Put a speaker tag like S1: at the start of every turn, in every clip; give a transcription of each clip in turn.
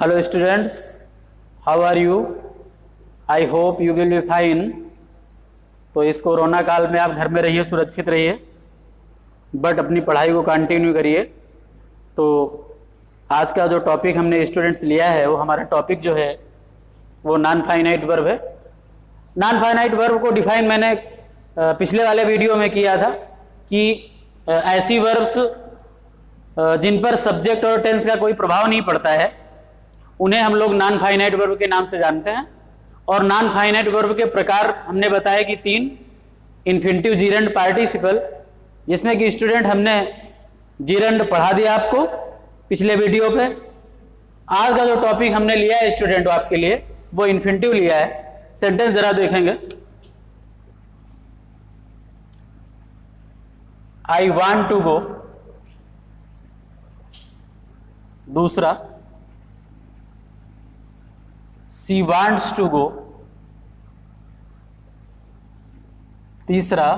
S1: Hello students, how are you? I hope you will be fine. तो इस corona काल में आप घर में रहिए, सुरक्षित रहिए, बट अपनी पढ़ाई को कंटिन्यू करिए। तो आज का जो टॉपिक हमने स्टूडेंट्स लिया है वो हमारा टॉपिक जो है वो नॉन फाइनाइट वर्ब है। नॉन फाइनाइट वर्ब को डिफाइन मैंने पिछले वाले वीडियो में किया था कि ऐसी वर्ब्स जिन पर सब्जेक्ट और टेंस का कोई प्रभाव नहीं पड़ता है उन्हें हम लोग नॉन फाइनाइट वर्ब के नाम से जानते हैं। और नॉन फाइनाइट वर्ब के प्रकार हमने बताया कि 3: इन्फिनिटिव, जीरंड, पार्टिसिपल, जिसमें कि स्टूडेंट हमने जीरंड पढ़ा दिया आपको पिछले वीडियो पे। आज का जो टॉपिक हमने लिया है स्टूडेंट आपके लिए वो इन्फिनिटिव लिया है। सेंटेंस जरा देखेंगे। आई वांट टू गो, दूसरा शी वांट्स टू गो, तीसरा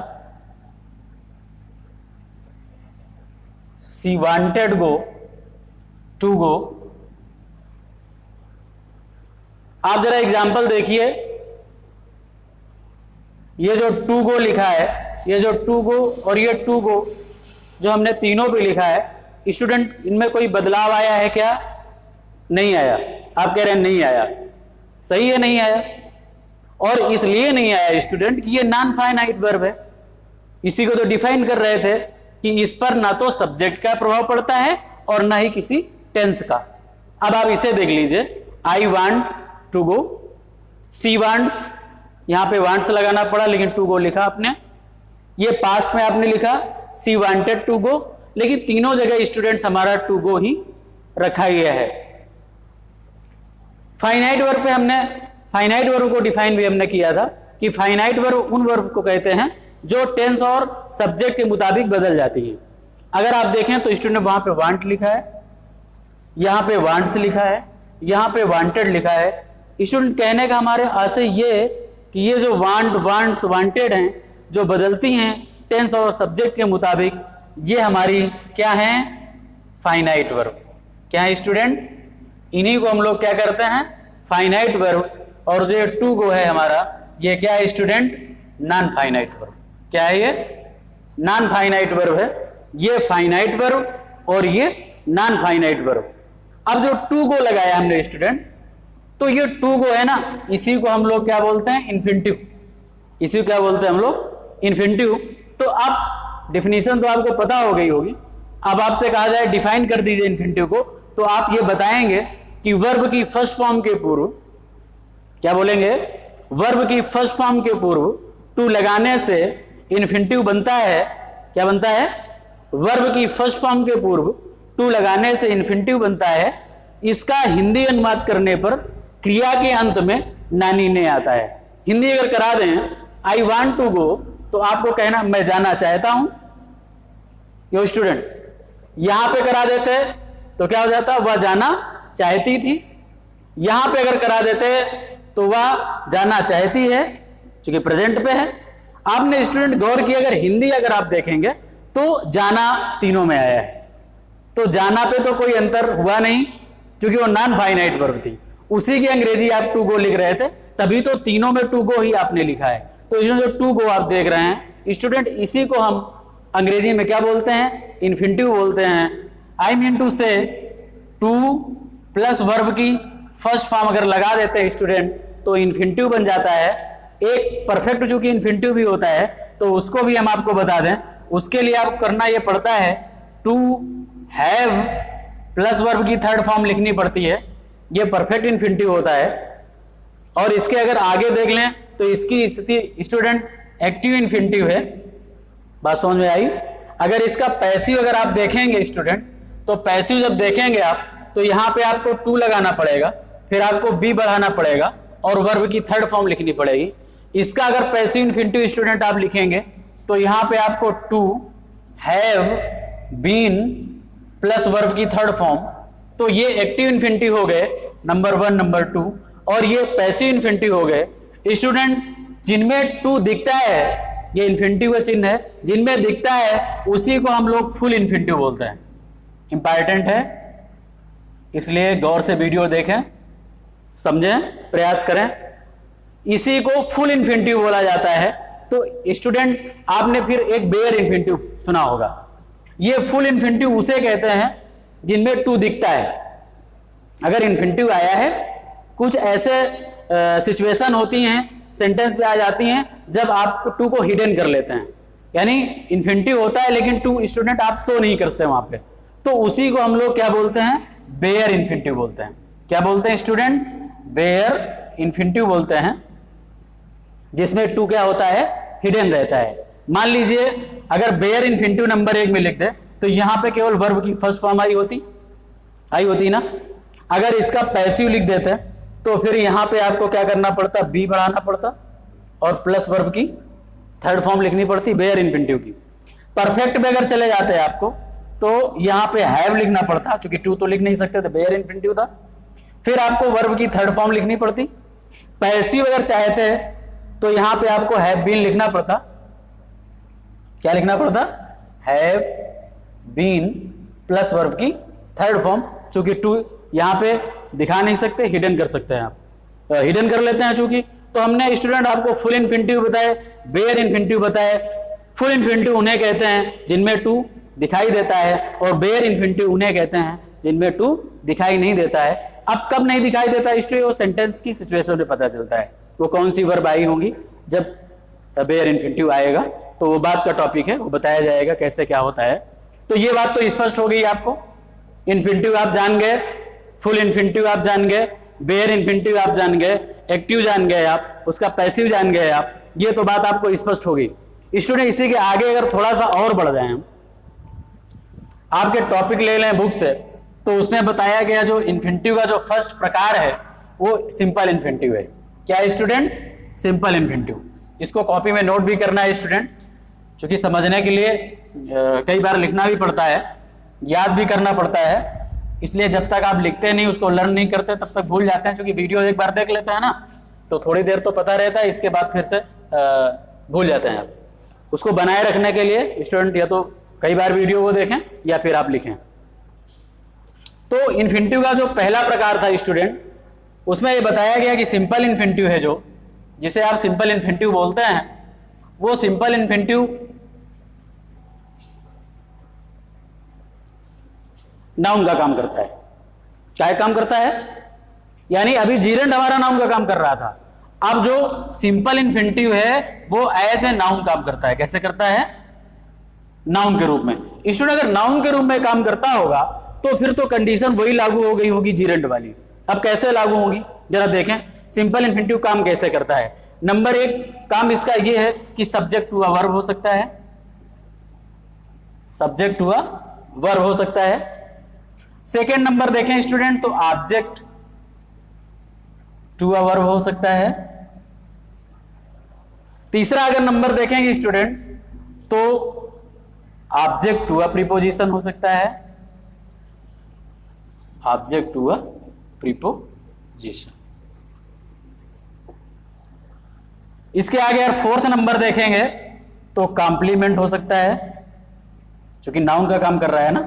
S1: she wanted go to go. आप जरा एग्जाम्पल देखिए, ये जो टू गो लिखा है, ये जो टू गो और ये टू गो जो हमने तीनों पे लिखा है, स्टूडेंट इनमें कोई बदलाव आया है क्या? नहीं आया। आप कह रहे हैं नहीं आया, सही है, नहीं आया। और इसलिए नहीं आया स्टूडेंट कि ये नॉन फाइनाइट वर्ब है। इसी को तो डिफाइन कर रहे थे कि इस पर ना तो सब्जेक्ट का प्रभाव पड़ता है और ना ही किसी टेंस का। अब आप इसे देख लीजिए, I want to go, she wants, यहां पे वांट्स लगाना पड़ा लेकिन टू गो लिखा आपने। ये पास्ट में आपने लिखा शी वांटेड टू गो, लेकिन तीनों जगह स्टूडेंट्स हमारा टू गो ही रखा गया है। फाइनाइट वर्ब पे हमने फाइनाइट वर्ब को डिफाइन भी हमने किया था कि फाइनाइट वर्ब उन वर्ब को कहते हैं जो टेंस और सब्जेक्ट के मुताबिक बदल जाती है। अगर आप देखें तो स्टूडेंट वहां पे वांट लिखा है, यहां पे वांट्स लिखा है, यहां पे वांटेड लिखा है। स्टूडेंट कहने का हमारे आशय ये कि ये जो वांट, वांट्स, वांटेड हैं जो बदलती हैं टेंस और सब्जेक्ट के मुताबिक, ये हमारी क्या है? Finite verb. क्या है स्टूडेंट? इन्हीं को हम लोग क्या करते हैं? Finite verb. और जो टू गो है हमारा, ये क्या है स्टूडेंट? Non finite verb. क्या है ये? नॉन फाइनाइट वर्ब है। ये फाइनाइट वर्ब और ये नॉन फाइनाइट वर्ब। अब जो टू गो लगाया हमने स्टूडेंट, तो ये टू गो है ना, इसी को हम लोग क्या बोलते हैं? इन्फिनिटिव। इसी को क्या बोलते हैं हम लोग? इन्फिनिटिव। तो अब डेफिनेशन तो आपको पता हो गई होगी। अब आपसे कहा जाए डिफाइन कर दीजिए इन्फिनिटिव को, तो आप ये बताएंगे कि वर्ब की फर्स्ट फॉर्म के पूर्व, क्या बोलेंगे? वर्ब की फर्स्ट फॉर्म के पूर्व टू लगाने से इन्फिनिटिव बनता है। क्या बनता है? वर्ब की फर्स्ट फॉर्म के पूर्व टू लगाने से इन्फिनिटिव बनता है। इसका हिंदी अनुवाद करने पर क्रिया के अंत में नानी ने आता है। हिंदी अगर करा दें आई वांट टू गो, तो आपको कहना मैं जाना चाहता हूं। यो स्टूडेंट, यहां पे करा देते तो क्या हो जाता? वह जाना चाहती थी। यहां पे अगर करा देते तो वह जाना चाहती है, क्योंकि प्रेजेंट पे है। आपने स्टूडेंट गौर किया, अगर हिंदी अगर आप देखेंगे तो जाना तीनों में आया है। तो जाना पे तो कोई अंतर हुआ नहीं, क्योंकि वो नॉन फाइनाइट वर्ब थी। उसी की अंग्रेजी आप टू गो लिख रहे थे, तभी तो तीनों में टू गो ही आपने लिखा है। तो इसमें जो टू गो आप देख रहे हैं स्टूडेंट, इसी को हम अंग्रेजी में क्या बोलते हैं? इन्फिनिटिव बोलते हैं। आई मीन टू से टू प्लस वर्ब की फर्स्ट फॉर्म अगर लगा देते हैं स्टूडेंट तो इन्फिनिटिव बन जाता है। एक परफेक्ट जो कि इन्फिनिटिव भी होता है, तो उसको भी हम आपको बता दें। उसके लिए आपको करना ये पड़ता है टू हैव प्लस वर्ब की थर्ड फॉर्म लिखनी पड़ती है। ये परफेक्ट इन्फिनिटिव होता है। और इसके अगर आगे देख लें तो इसकी स्थिति स्टूडेंट एक्टिव इन्फिनिटिव है। बात समझ में आई? अगर इसका पैसिव अगर आप देखेंगे स्टूडेंट, तो पैसिव जब देखेंगे आप तो यहां पे आपको टू लगाना पड़ेगा, फिर आपको बी बढ़ाना पड़ेगा और वर्ब की थर्ड फॉर्म लिखनी पड़ेगी। इसका अगर पैसिव इन्फिनिटिव स्टूडेंट आप लिखेंगे तो यहां पे आपको to have been plus verb की थर्ड फॉर्म, तो ये एक्टिव इन्फिनिटिव हो गए नंबर 1, नंबर 2, और ये पैसिव इन्फिनिटिव हो गए। स्टूडेंट जिनमें टू दिखता है, ये इन्फिनिटिव का चिन्ह है, जिनमें दिखता है उसी को हम लोग फुल इन्फिनिटिव बोलते हैं। इंपॉर्टेंट है। इसलिए गौर से वीडियो देखें, समझें, प्रयास करें। इसी को फुल इन्फिनिटिव बोला जाता है। तो स्टूडेंट आपने फिर एक बेयर इन्फिनिटिव सुना होगा। ये फुल इन्फिनिटिव उसे कहते हैं जिनमें टू दिखता है। अगर इन्फिनिटिव आया है, कुछ ऐसे सिचुएशन होती हैं, सेंटेंस पे आ जाती हैं जब आप टू को हिडन कर लेते हैं, यानी इन्फिनिटिव होता है लेकिन टू स्टूडेंट आप शो नहीं करते वहां पे, तो उसी को हम लोग क्या बोलते हैं? बेयर इन्फिनिटिव बोलते हैं। क्या बोलते हैं स्टूडेंट? बेयर इन्फिनिटिव बोलते हैं, जिसमें टू क्या होता है? हिडन रहता है। मान लीजिए अगर बेयर इन्फिनिटिव नंबर 1 में लिख दे तो यहां पे केवल वर्ब की फर्स्ट फॉर्म आई होती ना। अगर इसका पैसिव लिख देते तो फिर यहां पे आपको क्या करना पड़ता? बी बढ़ाना पड़ता और प्लस वर्ब की थर्ड फॉर्म लिखनी पड़ती बेयर इन्फिनिटिव की। परफेक्ट में अगर चले जाते हैं आपको तो यहां पे हैव लिखना पड़ता, क्योंकि टू तो लिख नहीं सकते थे, बेयर इन्फिनिटिव था। फिर आपको वर्ब की थर्ड फॉर्म लिखनी पड़ती। पैसिव अगर चाहते हैं तो यहां पे आपको हैव बीन लिखना पड़ता। क्या लिखना पड़ता? हैव बीन प्लस वर्ब की थर्ड फॉर्म, चूंकि टू यहां पे दिखा नहीं सकते, हिडन कर सकते हैं आप, हिडन कर लेते हैं चूंकि। तो हमने स्टूडेंट आपको फुल इन्फिनिटिव बताए, बेयर इन्फिनिटिव बताए। फुल इन्फिनिटिव उन्हें कहते हैं जिनमें टू दिखाई देता है, और बेयर इन्फिनिटिव उन्हें कहते हैं जिनमें टू दिखाई नहीं देता है। अब कब नहीं दिखाई देता? इसलिए वो सेंटेंस की सिचुएशन में पता चलता है वो कौन सी वर्ब आई होंगी जब बेयर इन्फिनिटिव आएगा, तो वो बात का टॉपिक है, वो बताया जाएगा कैसे क्या होता है। तो ये बात तो स्पष्ट हो गई आपको। इन्फिनिटिव आप जान गए, फुल इन्फिनिटिव आप जान गए, बेयर इन्फिनिटिव आप जान गए, एक्टिव जान गए आप, उसका पैसिव जान गए आप। ये तो बात आपको स्पष्ट हो गई। स्टूडेंट इसी के आगे अगर थोड़ा सा और बढ़ जाए, हम आपके टॉपिक ले लें बुक से, तो उसमें बताया गया जो इन्फिनिटिव का जो फर्स्ट प्रकार है वो सिंपल इन्फिनिटिव है। क्या है स्टूडेंट? Simple infinitive. इसको कॉपी में नोट भी करना है स्टूडेंट, क्योंकि समझने के लिए कई बार लिखना भी पड़ता है, याद भी करना पड़ता है। इसलिए जब तक आप लिखते नहीं, उसको लर्न नहीं करते, तब तक भूल जाते हैं। क्योंकि वीडियो एक बार देख लेते हैं ना, तो थोड़ी देर तो पता रहता है, इसके बाद फिर से भूल जाते हैं आप। उसको बनाए रखने के लिए स्टूडेंट या तो कई बार वीडियो को देखें या फिर आप लिखें। तो इन्फिनिटिव का जो पहला प्रकार था स्टूडेंट, उसमें ये बताया गया कि सिंपल इन्फिनिटिव है, जो जिसे आप सिंपल इन्फिनिटिव बोलते हैं, वो सिंपल इन्फिनिटिव नाउन का काम करता है। क्या काम करता है? यानी अभी जीरेंट हमारा नाउन का काम कर रहा था, अब जो सिंपल इन्फिनिटिव है वो एज ए नाउन काम करता है। कैसे करता है? नाउन के रूप में। स्टूडेंट अगर नाउन के रूप में काम करता होगा तो फिर तो कंडीशन वही लागू हो गई होगी जीरेंट वाली। अब कैसे लागू होगी जरा देखें। सिंपल इन्फिनिटिव काम कैसे करता है? नंबर 1 काम इसका ये है कि सब्जेक्ट टू अ वर्ब हो सकता है, सब्जेक्ट टू अ वर्ब हो सकता है। सेकेंड नंबर देखें स्टूडेंट, तो ऑब्जेक्ट टू अ वर्ब हो सकता है। तीसरा अगर नंबर देखेंगे स्टूडेंट, तो ऑब्जेक्ट टू अ प्रीपोजिशन हो सकता है, ऑब्जेक्ट टू अ प्रीपोजिशन। इसके आगे अगर फोर्थ नंबर देखेंगे तो कॉम्प्लीमेंट हो सकता है, क्योंकि नाउन का काम कर रहा है ना,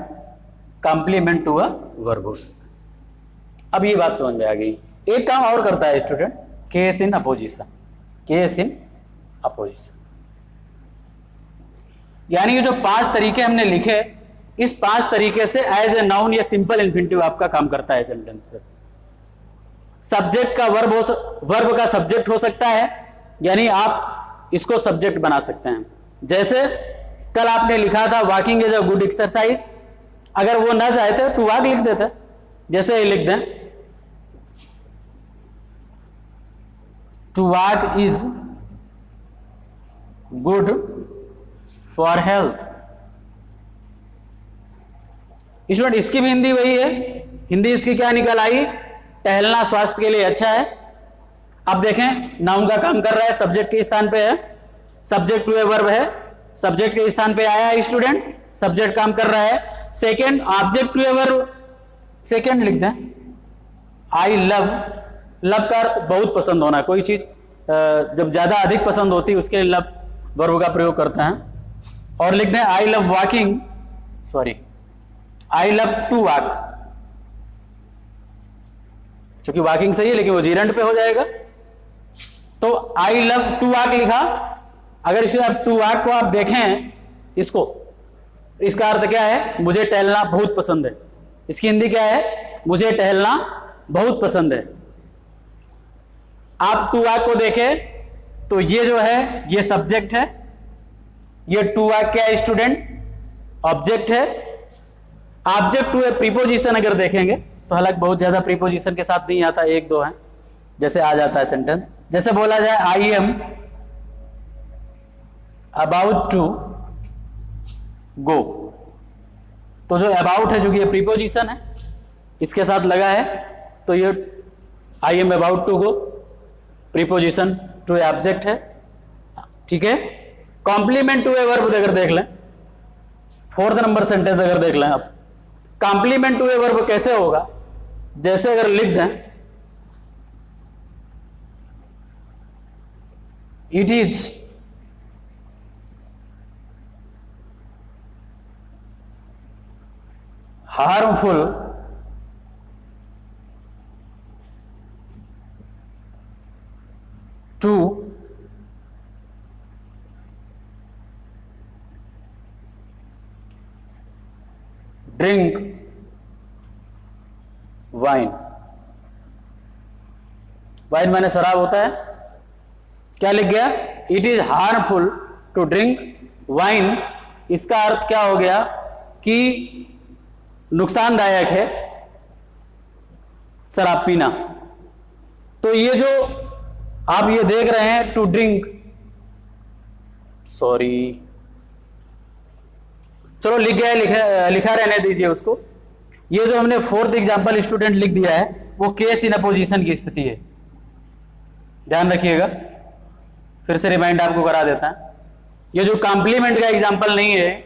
S1: कॉम्प्लीमेंट टू अ वर्ब हो सकता है। अब ये बात समझ में आ गई। एक काम और करता है student, case in opposition, case in opposition. यानी ये जो 5 तरीके हमने लिखे, इस 5 तरीके से एज ए नाउन या सिंपल इन्फिनिटिव आपका काम करता है सेंटेंस पर। सब्जेक्ट का वर्ब का सब्जेक्ट हो सकता है, यानी आप इसको सब्जेक्ट बना सकते हैं। जैसे कल आपने लिखा था walking is a good exercise, अगर वो ना चाहते तो वॉक लिख देते, जैसे ये लिख दें to walk is good for health. Student इसकी भी हिंदी वही है, हिंदी इसकी क्या निकल आई? टहलना स्वास्थ्य के लिए अच्छा है। अब देखें नाउन का काम कर रहा है, सब्जेक्ट के स्थान पे है, सब्जेक्ट टू ए वर्ब है, सब्जेक्ट के स्थान पे आया है स्टूडेंट, सब्जेक्ट काम कर रहा है। Second object to a verb, second लिख दें आई लव, लव का अर्थ बहुत पसंद होना, कोई चीज जब ज्यादा अधिक पसंद होती है उसके लिए लव वर्ब का प्रयोग करते हैं। और लिख दें I love walking, sorry I love to walk, क्योंकि वॉकिंग सही है लेकिन वो जीरेंड पे हो जाएगा। तो आई लव टू वॉक लिखा। अगर इसे आप टू वॉक को आप देखें इसको, इसका अर्थ क्या है? मुझे टहलना बहुत पसंद है। इसकी हिंदी क्या है? मुझे टहलना बहुत पसंद है। आप टू वॉक को देखें तो ये जो है ये सब्जेक्ट है, ये टू वॉक क्या है स्टूडेंट? ऑब्जेक्ट है। ऑब्जेक्ट टू ए प्रीपोजिशन अगर देखेंगे तो हालांकि बहुत ज्यादा प्रीपोजिशन के साथ नहीं आता, एक दो है जैसे आ जाता है सेंटेंस। जैसे बोला जाए I am about to go, तो जो अबाउट है जो कि ये प्रीपोजिशन है इसके साथ लगा है, तो ये I am about to go preposition to a object है। ठीक है। कॉम्प्लीमेंट टू ए वर्ब अगर देख लें, फोर्थ नंबर सेंटेंस अगर देख लें, अब कॉम्प्लीमेंट टू ए वर्ब कैसे होगा? जैसे अगर लिख दें it is harmful to drink wine. Wine माने शराब होता है। क्या लिख गया? It is harmful to drink wine. इसका अर्थ क्या हो गया कि नुकसानदायक है शराब पीना। तो ये जो आप ये देख रहे हैं टू ड्रिंक, सॉरी चलो लिख गया, लिखा रहने दीजिए उसको। ये जो हमने फोर्थ एग्जांपल स्टूडेंट लिख दिया है वो केस इन अपोजिशन की स्थिति है, ध्यान रखिएगा। फिर से रिमाइंड आपको करा देता है। ये जो कॉम्प्लीमेंट का एग्जांपल नहीं है,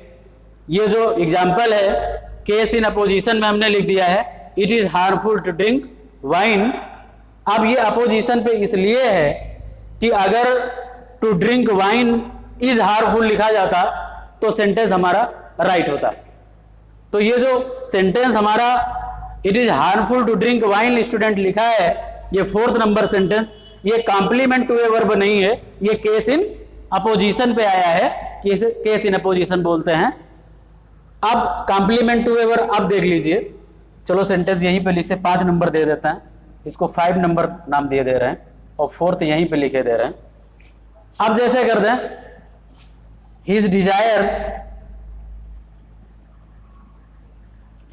S1: ये जो एग्जांपल है केस इन अपोजिशन में हमने लिख दिया है it is harmful to drink wine. अब ये अपोजिशन पे इसलिए है कि अगर to drink wine is harmful लिखा जाता तो सेंटेंस हमारा राइट होता। तो ये जो सेंटेंस हमारा it is harmful to drink wine student लिखा है, ये फोर्थ नंबर सेंटेंस, ये कॉम्प्लीमेंट टू ए वर्ब नहीं है, ये केस इन अपोजिशन पे आया है, केस इन अपोजिशन बोलते हैं। अब कॉम्प्लीमेंट टू ए वर्ब अब देख लीजिए। चलो सेंटेंस यहीं पे लिखे, 5 नंबर दे देता है, इसको 5 नंबर नाम दे दे रहे हैं और फोर्थ यहीं पे लिखे दे रहे हैं। अब जैसे कर दें his desire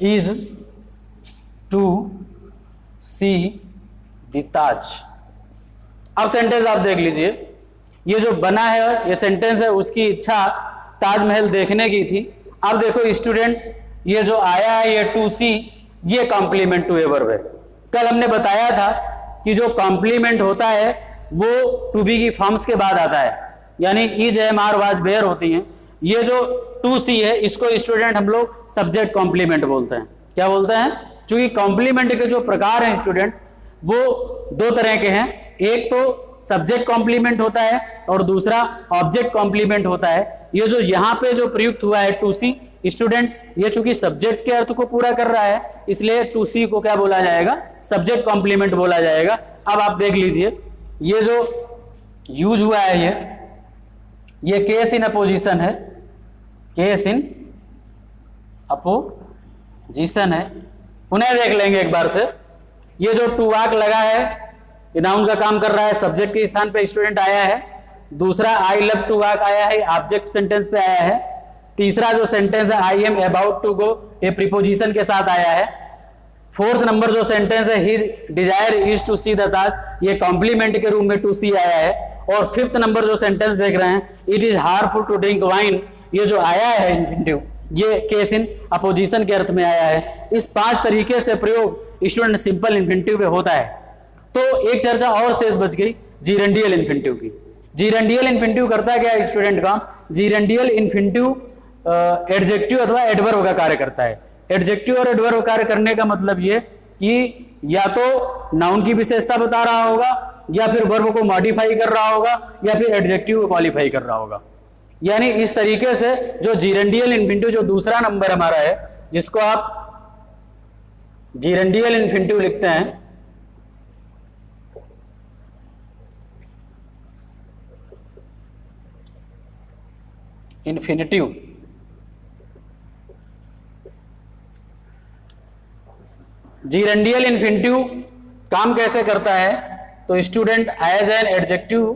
S1: is to see the Taj. अब सेंटेंस आप देख लीजिए, ये जो बना है ये सेंटेंस है उसकी इच्छा ताजमहल देखने की थी। अब देखो स्टूडेंट, ये जो आया है ये टू सी, ये कॉम्प्लीमेंट टू ए वर्ब है। कल हमने बताया था कि जो कॉम्प्लीमेंट होता है वो टू बी की फॉर्म्स के बाद आता है, यानी is am are was were होती हैं। ये जो टू सी है इसको स्टूडेंट हम लोग सब्जेक्ट कॉम्प्लीमेंट बोलते हैं। क्या बोलते हैं? क्योंकि कॉम्प्लीमेंट के जो प्रकार हैं स्टूडेंट वो 2 तरह के हैं। एक तो सब्जेक्ट कॉम्प्लीमेंट होता है और दूसरा ऑब्जेक्ट कॉम्प्लीमेंट होता है। ये जो यहाँ पे जो प्रयुक्त हुआ है टू सी स्टूडेंट, ये चूंकि सब्जेक्ट के अर्थ को पूरा कर रहा है इसलिए टू सी को क्या बोला जाएगा? सब्जेक्ट कॉम्प्लीमेंट बोला जाएगा। अब आप देख लीजिए ये जो यूज हुआ है ये केस इन अपोजिशन है, केस इन अपोजिशन है। पुनः देख लेंगे एक बार से। ये जो टू वॉक लगा है ये नाउन का काम कर रहा है, सब्जेक्ट के स्थान पे स्टूडेंट आया है। दूसरा आई लव टू वॉक आया है, ऑब्जेक्ट सेंटेंस पे आया है। तीसरा जो सेंटेंस है I am about to go, ये प्रीपोजिशन के साथ आया है। फोर्थ नंबर जो सेंटेंस है his desire is to see the Taj, ये कॉम्प्लीमेंट के रूप में टू सी आया है। और फिफ्थ नंबर जो सेंटेंस देख रहे हैं it is harmful to drink wine, ये जो आया है इन्फिनिटिव, ये केस इन अपोजिशन के अर्थ में आया है। इस 5 तरीके से प्रयोग स्टूडेंट सिंपल इन्फिनिटिव में होता है। तो एक चर्चा और शेष बच गई जीरेंडियल इन्फिनिटिव की। जीरेंडियल इन्फिनिटिव करता है क्या स्टूडेंट काम? जीरेंडियल इन्फिनिटिव एडजेक्टिव अथवा एडवर्ब का कार्य करता है। एडजेक्टिव और एडवर्ब कार्य करने का मतलब ये कि या तो नाउन की विशेषता बता रहा होगा या फिर वर्ब को मॉडिफाई कर रहा होगा या फिर एडजेक्टिव को क्वालिफाई कर रहा होगा। यानी इस तरीके से जो जीरेंडियल इन्फिनिटिव जो दूसरा नंबर हमारा है जिसको आप जीरेंडियल इन्फिनिटिव लिखते हैं, इन्फिनिटिव। जीरेंडियल इन्फिनिटिव काम कैसे करता है? तो स्टूडेंट एज एन एडजेक्टिव,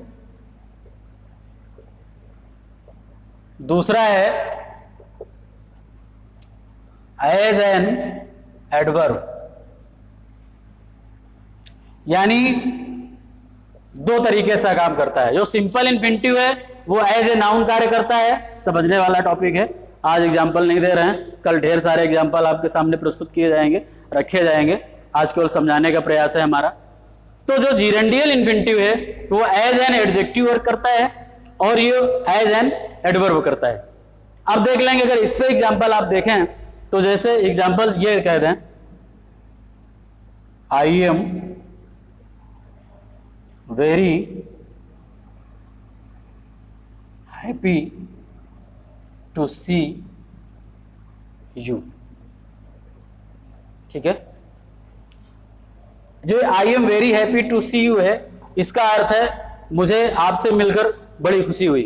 S1: दूसरा है एज एन एडवर्ब। यानी दो तरीके से काम करता है। जो सिंपल इन्फिनिटिव है वो एज ए नाउन कार्य करता है, समझने वाला टॉपिक है, आज एग्जाम्पल नहीं दे रहे हैं, कल ढेर सारे एग्जाम्पल आपके सामने प्रस्तुत किए जाएंगे, रखे जाएंगे, आज केवल समझाने का प्रयास है हमारा। तो जो जीरेंडियल इन्फिनिटिव है वो एज एन एडजेक्टिव वर्क करता है और ये एज एन एडवर्ब करता है। अब देख लेंगे, अगर इस पे एग्जाम्पल आप देखें तो जैसे एग्जाम्पल ये कह दें, I am very happy to see you. ठीक है, जो I am very happy to see you है, इसका अर्थ है मुझे आपसे मिलकर बड़ी खुशी हुई।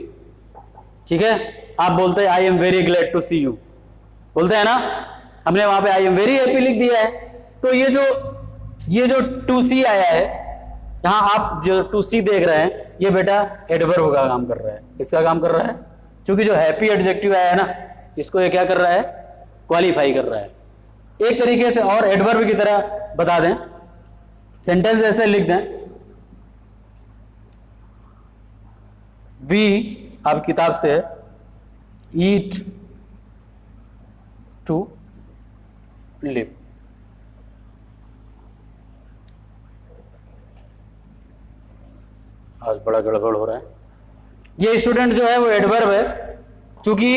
S1: ठीक है, आप बोलते हैं I am very glad to see you, बोलते हैं ना, हमने वहां पे आई एम वेरी हैप्पी लिख दिया है। तो ये जो टू सी आया है, यहां आप जो टू सी देख रहे हैं, ये बेटा एडवर्ब का काम कर रहा है। इसका काम कर रहा है, क्योंकि जो हैप्पी एडजेक्टिव आया है ना, इसको ये क्या कर रहा है? क्वालिफाई कर रहा है। एक तरीके से और एडवर्ब की तरह बता दें, सेंटेंस ऐसे लिख दें, वी, आप किताब से है, ईट टू लिव। आज बड़ा गड़बड़ हो रहा है। ये स्टूडेंट जो है वो एडवर्ब है, क्योंकि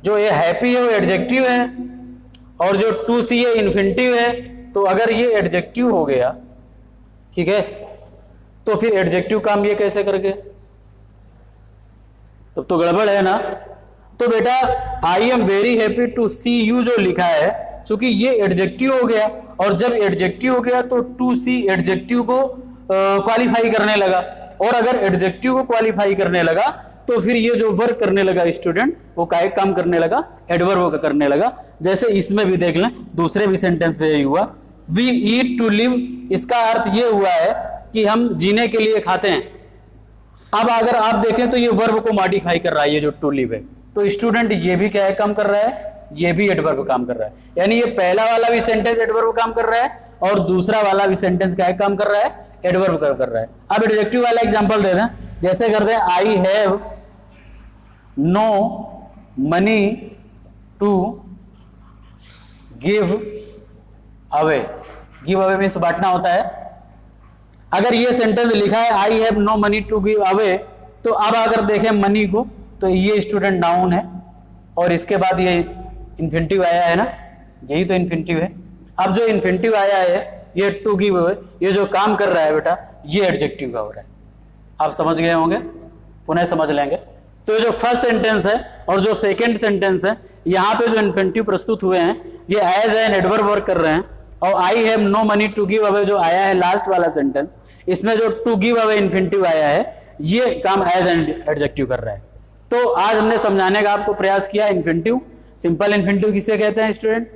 S1: जो ये हैप्पी है वो एडजेक्टिव है और जो टू सी है इन्फिनिटिव है। तो अगर ये एडजेक्टिव हो गया, ठीक है, तो फिर एडजेक्टिव काम ये कैसे कर गए? तब तो गड़बड़ है ना। तो बेटा I am very happy to see you जो लिखा है, क्योंकि ये एडजेक्टिव हो गया, और जब एडजेक्टिव हो गया तो टू सी एडजेक्टिव को क्वालिफाई करने लगा, और अगर एडजेक्टिव को क्वालिफाई करने लगा तो फिर ये जो वर्क करने लगा स्टूडेंट, वो काय काम करने लगा? एडवर्ब का करने लगा। जैसे इसमें भी देख लें, दूसरे भी सेंटेंस पे यही हुआ, वी ईट टू लिव। इसका अर्थ ये हुआ है कि हम जीने के लिए खाते हैं। अब अगर आप देखें तो ये वर्ब को मॉडिफाई कर रहा है, ये जो टू लिव है। तो स्टूडेंट ये भी क्या है काम कर रहा है? ये भी एडवर्ब काम कर रहा है। यानी ये पहला वाला भी सेंटेंस एडवर्ब काम कर रहा है और दूसरा वाला भी सेंटेंस क्या काम कर रहा है? एडवर्ब कर रहा है। अब एडजेक्टिव वाला एग्जांपल दे दें, जैसे कर दें, I have no money to give away. Give away means बांटना होता है। अगर ये सेंटेंस लिखा है I have no money to give away, तो अब अगर देखें मनी को, तो ये स्टूडेंट नाउन है और इसके बाद ये इन्फिनिटिव आया है ना, यही तो इन्फिनिटिव है। अब जो इन्फिनिटिव आया है ये टू गिव अवे, ये जो काम कर रहा है बेटा, ये एडजेक्टिव का हो रहा है। आप समझ गए होंगे, पुनः समझ लेंगे। तो जो फर्स्ट सेंटेंस है और जो सेकंड सेंटेंस है, यहाँ पे जो इन्फिनिटिव प्रस्तुत हुए हैं ये एज एन एडवर्ब वर्क कर रहे हैं। और I have no money to give away जो आया है लास्ट वाला सेंटेंस, इसमें जो टू गिव अवे इन्फिनिटिव आया है, ये काम एज एन एडजेक्टिव कर रहा है। तो आज हमने समझाने का आपको प्रयास किया इन्फिनिटिव। सिंपल इन्फिनिटिव किसे कहते हैं स्टूडेंट?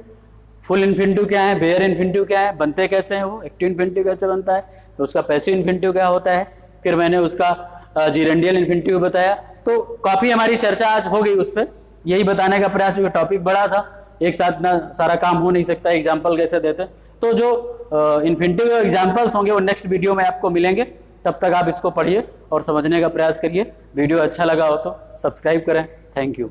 S1: फुल इन्फिनिटिव क्या है, बेयर इन्फिनिटिव क्या है, बनते कैसे हैं वो, एक्टिव इन्फिनिटिव कैसे बनता है, तो उसका पैसिव इन्फिनिटिव क्या होता है, फिर मैंने उसका जीरेंडियल इन्फिनिटिव बताया। तो काफी हमारी चर्चा आज हो गई उस पर, यही बताने का प्रयास हुआ। टॉपिक बड़ा था, एक साथ ना सारा काम हो नहीं सकता, एग्जाम्पल कैसे देते। तो जो इन्फिनिटिव एग्जाम्पल्स होंगे वो नेक्स्ट वीडियो में आपको मिलेंगे। तब तक आप इसको पढ़िए और समझने का प्रयास करिए। वीडियो अच्छा लगा हो तो सब्सक्राइब करें। Thank you.